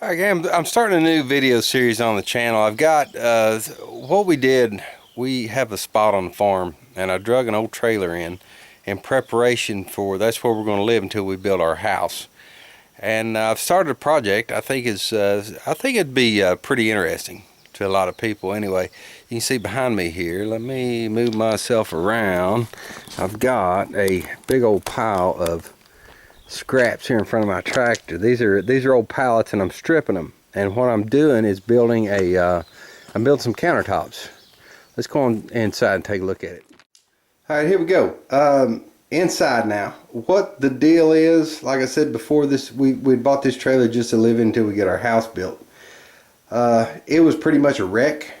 Okay, I'm starting a new video series on the channel. I've got what we did. We have a spot on the farm, and I drug an old trailer in preparation for that's where we're going to live until we build our house. And I've started a project. I think it'd be pretty interesting to a lot of people. Anyway, you can see behind me here. Let me move myself around. I've got a big old pile of scraps here in front of my tractor. These are old pallets, and I'm stripping them. And what I'm doing is building I'm building some countertops. Let's go on inside and take a look at it. All right, here we go. Inside now. What the deal is, like I said before, we bought this trailer just to live in until we get our house built. It was pretty much a wreck,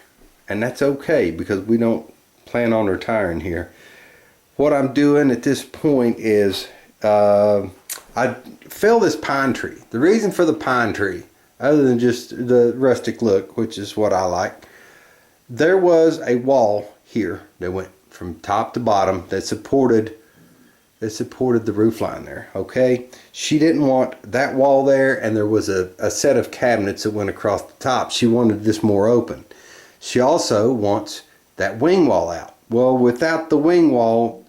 and that's okay because we don't plan on retiring here. What I'm doing at this point is I fell this pine tree. The reason for the pine tree, other than just the rustic look, which is what I like, there was a wall here that went from top to bottom that supported the roof line there. Okay, she didn't want that wall there, and there was a set of cabinets that went across the top. She wanted this more open. She also wants that wing wall out. Well, without the wing wall,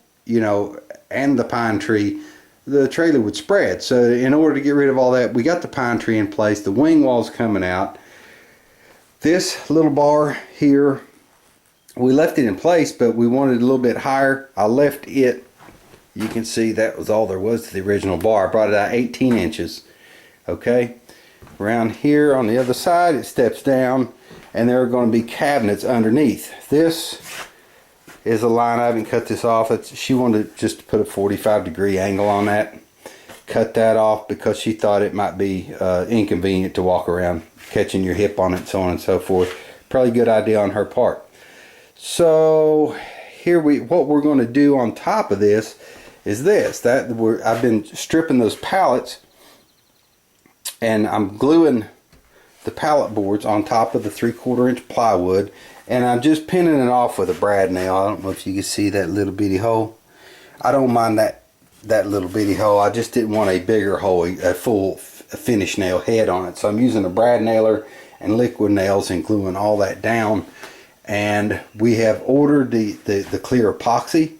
and the pine tree, the trailer would spread. So in order to get rid of all that, we got the pine tree in place. The wing wall's coming out. This little bar here, we left it in place, but we wanted it a little bit higher. I left it, you can see that was all there was to the original bar. I brought it out 18 inches. Okay, around here on the other side, it steps down, and there are going to be cabinets underneath. This is a line. I haven't cut this off. She wanted just to put a 45-degree angle on that. Cut that off because she thought it might be inconvenient to walk around catching your hip on it, so on and so forth. Probably a good idea on her part. So what we're going to do on top of this is this. I've been stripping those pallets, and I'm gluing the pallet boards on top of the 3/4 inch plywood, and I'm just pinning it off with a brad nail. I don't know if you can see that little bitty hole. I don't mind that little bitty hole. I just didn't want a bigger hole, a full finish nail head on it. So I'm using a brad nailer and liquid nails and gluing all that down. And we have ordered the clear epoxy,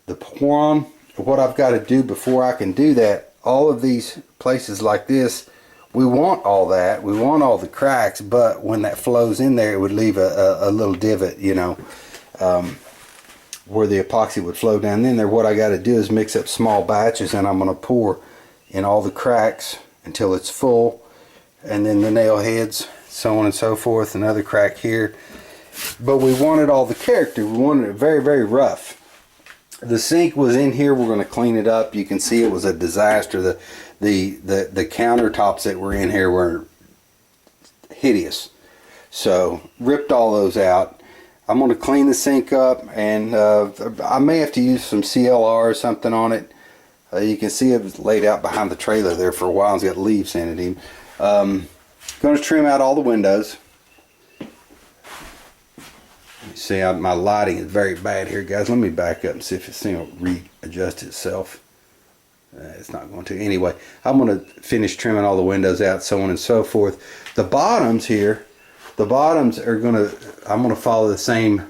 the pour-on. What I've got to do before I can do that, all of these places like this, we want all that. We want all the cracks, but when that flows in there, it would leave a little divot, where the epoxy would flow down in there. What I got to do is mix up small batches, and I'm going to pour in all the cracks until it's full, and then the nail heads, so on and so forth. Another crack here. But we wanted all the character. We wanted it very, very rough. The sink was in here. We're going to clean it up. You can see it was a disaster. The countertops that were in here were hideous. So ripped all those out. I'm going to clean the sink up, and I may have to use some CLR or something on it. You can see it was laid out behind the trailer there for a while. It's got leaves in it. Going to trim out all the windows. See, my lighting is very bad here, guys. Let me back up and see if it's going to readjust itself. It's not going to. Anyway, I'm going to finish trimming all the windows out, so on and so forth. The bottoms here, are going to, I'm going to follow the same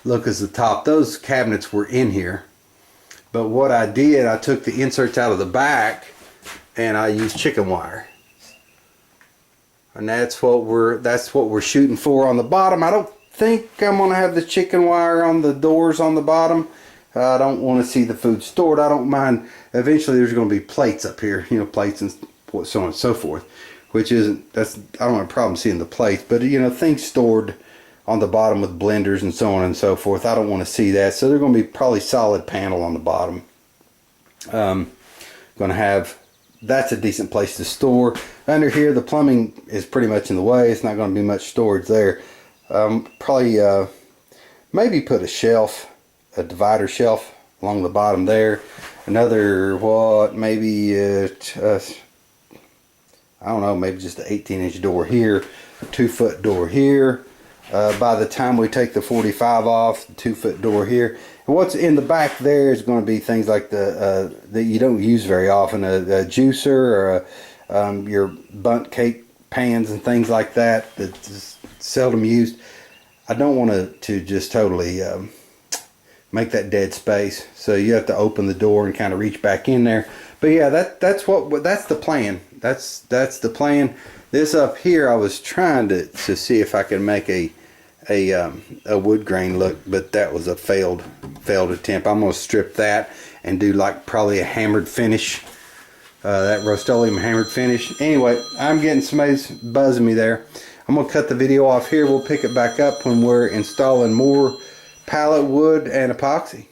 look as the top. Those cabinets were in here. But what I did, I took the inserts out of the back, and I used chicken wire. And that's what we're shooting for on the bottom. I don't think I'm going to have the chicken wire on the doors on the bottom. I don't want to see the food stored. I don't mind. Eventually there's going to be plates up here, plates and so on and so forth, which I don't have a problem seeing the plates, but things stored on the bottom with blenders and so on and so forth. I don't want to see that. So they're going to be probably solid panel on the bottom. Going to have, that's a decent place to store. Under here, the plumbing is pretty much in the way. It's not going to be much storage there. Probably maybe put a shelf, a divider shelf along the bottom there. Another, maybe I don't know, maybe just an 18-inch door here, a 2-foot door here. By the time we take the 45 off, the 2-foot door here. And what's in the back there is going to be things like that you don't use very often, a juicer or your bundt cake pans and things like that that's seldom used. I don't want to just totally make that dead space, so you have to open the door and kind of reach back in there. But yeah, that's the plan. That's the plan. This up here, I was trying to see if I could make a wood grain look, but that was a failed attempt. I'm gonna strip that and do like probably a hammered finish, that Rust-Oleum hammered finish. Anyway, I'm getting somebody's buzzing me there. I'm gonna cut the video off here. We'll pick it back up when we're installing more pallet wood and epoxy.